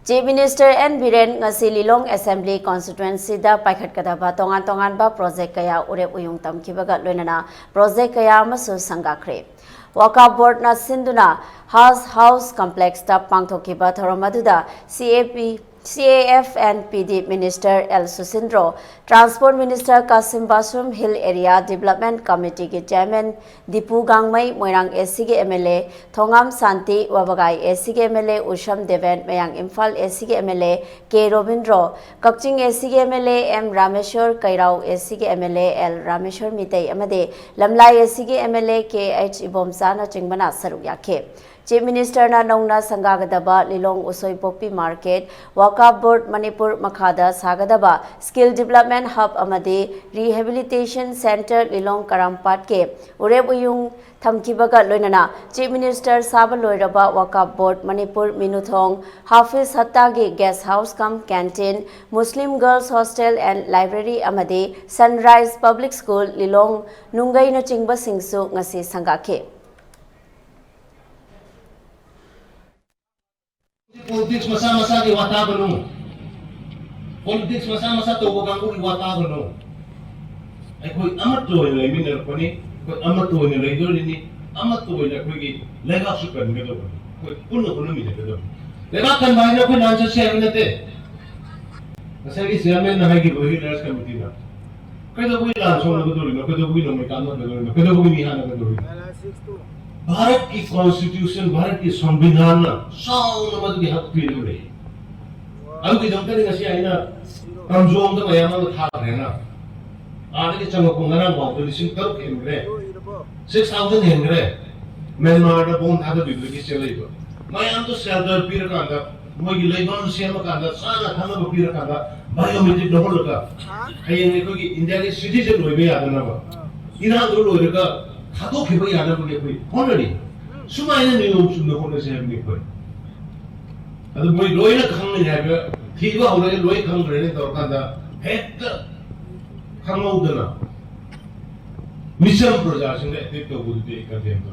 Chief Minister N. Biren ngasi Lilong Assembly Constituency da paikhat kadaba tongan ba project kaya urep uyung tamkibaga loinana project kaya amasu sangakhre. Waka board na sinduna house complex da pangthokiba thoromaduda CAF and PD Minister L. Susindro, Transport Minister Kasim Basum Hill Area Development Committee के Chairman Dipu Gangmai Moirang SC के MLA Thongam Santi Wabagai SC के MLA Usham Deven Mayang Imphal SC के MLA K. Robindro, Kakching SC के MLA M. Rameshwar Kairao SC के MLA L. Rameshwar Mitei Amade Lamlai SC के MLA K. H. Ibomsana Chingbana Saruk Yakhe. Chief Minister na nongna sangagadaba Lilong Usoi Popi Market, Waka Board Manipur Makhada Sagadaba, Skill Development Hub Amadi, Rehabilitation Center Lilong Karampat ke, urep uyung thamkibaga loinana, Chief Minister Saba Loiraba Waka Board Manipur Minuthong, Hafiz Hattagi Guest House cum Canteen, Muslim Girls Hostel and Library Amadi, Sunrise Public School Lilong, Nungai na Chingba Singsu ngasi Sangakhre. Politics masa-masa di wata gano. Politics masa-masa to ganggu di wata gano. Ay koi amat to ni lemin na pani, koi amat to ni leidor ni, amat to ni koi ki lega sukan gado. Koi puno mi gado. Lega kan bahin na koi nansa siya minate. Kasi ki siya men na hai ki bohi ras committee na. Koi to koi lanso na gado rin, koi to koi no may kano gado rin, koi to koi mihan na gado rin. Bharat की constitution Bharat की संविधान ना sound मत की हक पीने में अब की जंतर ने कैसे आईना कमजोर तो मैं यहाँ में था रहना आगे के चंग पुंगना बहुत लिसिंग करो हेंगरे 6,000 हेंगरे म्यांमार का बोन था तो बिल्कुल किस चले तो मैं यहाँ तो शेल्टर पीर का अंदर मैं की लेबन सेम का अंदर सारा खाना को पीर का अंदर बायोमेट्रिक डबल लगा कहीं कोई इंडिया के सिटीजन हुए भी आदमी ना इरान तो लोग का खातो खेपे याना बोले कोई ऑलरेडी सुमाइने नियम सुनने को नहीं है कोई अगर कोई लोई ना खाने है बे ठीक है होने लोई खाने रहने तो कहता है तो खाना उधर ना मिशन प्रोजेक्ट ने एक तो बुद्धि करते हैं तो